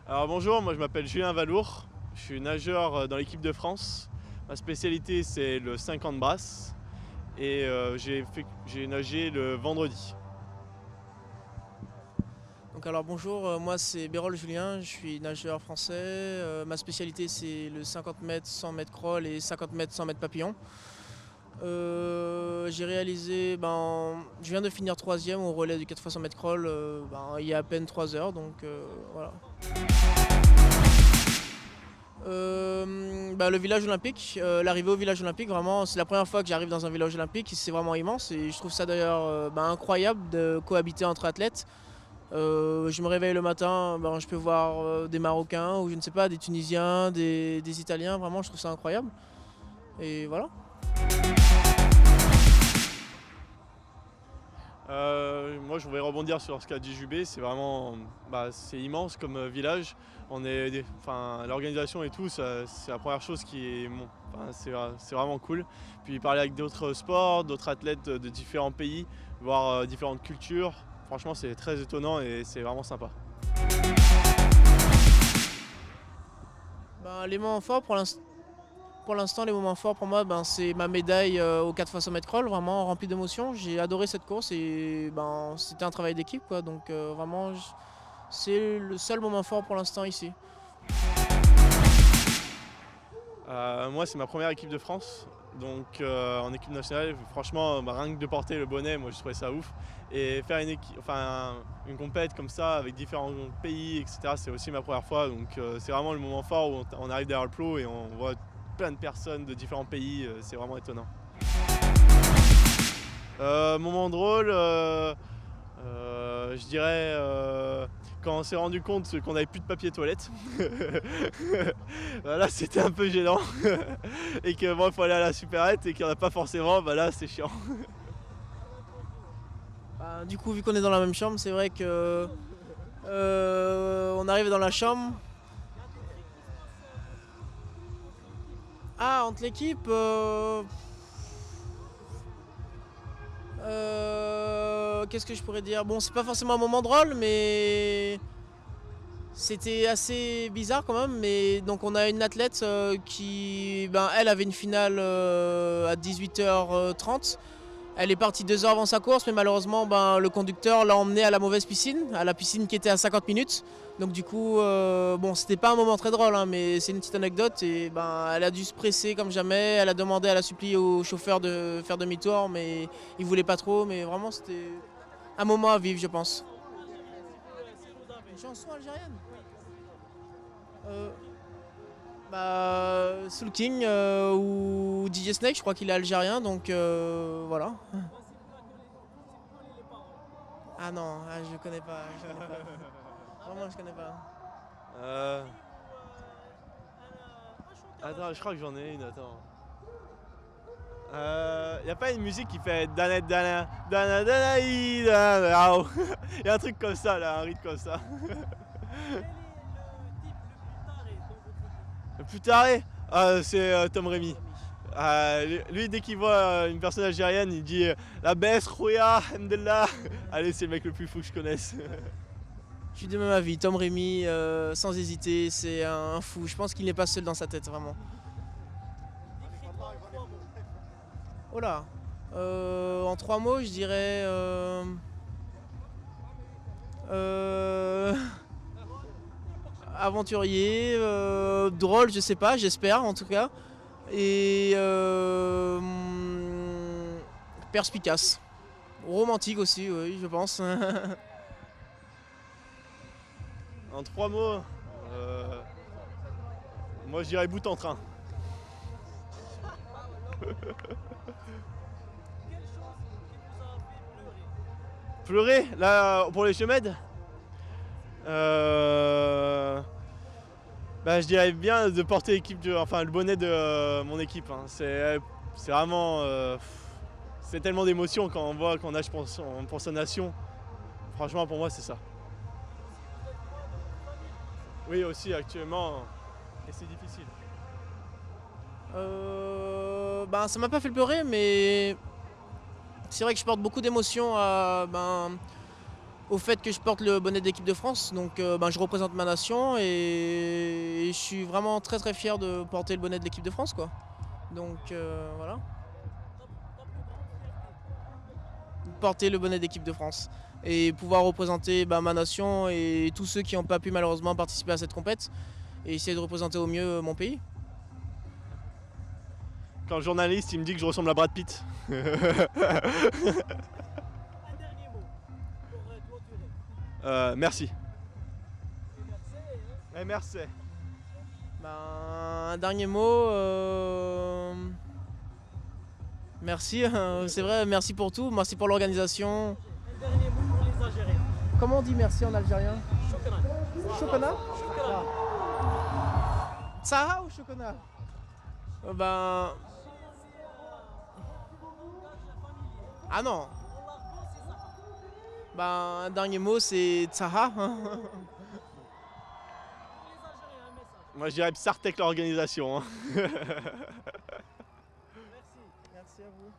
Alors bonjour, moi je m'appelle Julien Valour, je suis nageur dans l'équipe de France. Ma spécialité c'est le 50 brasses et j'ai nagé le vendredi. Donc alors bonjour, moi c'est Bérol Julien, je suis nageur français. Ma spécialité c'est le 50 mètres, 100 mètres crawl et 50 mètres, 100 mètres papillon. J'ai réalisé, je viens de finir troisième au relais du 4 x 100 mètres crawl il y a à peine 3 heures, donc voilà. Le village olympique, l'arrivée au village olympique, vraiment c'est la première fois que j'arrive dans un village olympique, c'est vraiment immense et je trouve ça d'ailleurs incroyable de cohabiter entre athlètes. Je me réveille le matin, je peux voir des Marocains ou je ne sais pas, des Tunisiens, des Italiens, vraiment je trouve ça incroyable. Et voilà. Moi je voudrais rebondir sur ce qu'a dit Jubé, c'est vraiment c'est immense comme village. L'organisation et tout, c'est la première chose qui est c'est vraiment cool. Puis parler avec d'autres sports, d'autres athlètes de différents pays, voir différentes cultures, franchement c'est très étonnant et c'est vraiment sympa. Les moments forts pour l'instant, les moments forts pour moi, c'est ma médaille au 4 x 100 mètres crawl, vraiment remplie d'émotions. J'ai adoré cette course et c'était un travail d'équipe, quoi. Donc c'est le seul moment fort pour l'instant ici. Moi c'est ma première équipe de France, donc en équipe nationale, franchement rien que de porter le bonnet, moi je trouvais ça ouf. Et faire une compète comme ça avec différents pays, etc., c'est aussi ma première fois, donc c'est vraiment le moment fort où on arrive derrière le plot et on voit plein de personnes de différents pays, c'est vraiment étonnant. Moment drôle, je dirais quand on s'est rendu compte qu'on n'avait plus de papier toilette. Là c'était un peu gênant. Et que il faut aller à la supérette et qu'il n'y en a pas forcément, là c'est chiant. Du coup, vu qu'on est dans la même chambre, c'est vrai que on arrive dans la chambre. Ah, entre l'équipe, qu'est-ce que je pourrais dire? Bon, c'est pas forcément un moment drôle, mais c'était assez bizarre quand même. Mais donc, on a une athlète qui, elle avait une finale à 18h30. Elle est partie 2 heures avant sa course, mais malheureusement, le conducteur l'a emmenée à la mauvaise piscine, à la piscine qui était à 50 minutes. Donc du coup, c'était pas un moment très drôle, hein, mais c'est une petite anecdote. Et elle a dû se presser comme jamais. Elle a supplié au chauffeur de faire demi-tour, mais il voulait pas trop. Mais vraiment, c'était un moment à vivre, je pense. Une chanson algérienne. Soul King ou DJ Snake, je crois qu'il est algérien, donc voilà. Ah non, je connais pas, Vraiment, je connais pas. Euh... Attends, je crois que j'en ai une, attends. Y a pas une musique qui fait dana dana dana dana dana. Y a un truc comme ça là, un rythme comme ça. Le plus taré, c'est Tom Rémy. Lui, dès qu'il voit une personne algérienne, il dit la baisse, Rouya, Hamdallah. Allez, c'est le mec le plus fou que je connaisse. Je suis de même avis, Tom Rémy, sans hésiter, c'est un fou. Je pense qu'il n'est pas seul dans sa tête, vraiment. Oh là, en 3 mots, je dirais aventurier, drôle, je sais pas, j'espère en tout cas, et perspicace, romantique aussi, oui, je pense. En 3 mots, moi je dirais bout en train. Pleurer, là, pour les chemèdes, je dirais bien de porter le bonnet de mon équipe, hein. C'est vraiment, c'est tellement d'émotions quand on voit qu'on nage pour sa nation. Franchement, pour moi, c'est ça. Oui, aussi actuellement, et c'est difficile. Ça m'a pas fait pleurer, mais c'est vrai que je porte beaucoup d'émotions au fait que je porte le bonnet de l'équipe de France. Donc je représente ma nation et je suis vraiment très très fier de porter le bonnet de l'équipe de France, quoi. Donc voilà. Porter le bonnet d'équipe de France et pouvoir représenter ma nation et tous ceux qui n'ont pas pu malheureusement participer à cette compète et essayer de représenter au mieux mon pays. Quand le journaliste il me dit que je ressemble à Brad Pitt. Un dernier mot pour clôturer. Merci. Et merci, hein. Et merci. Un dernier mot. Merci, c'est vrai, merci pour tout, merci pour l'organisation. Un dernier mot pour les Algériens. Comment on dit merci en algérien? Shukran. Chokona? Shukran. Tsaha ou Chokona? Ah non. Un dernier mot c'est Tsaha. Moi je dirais Psartek l'organisation. Merci à vous.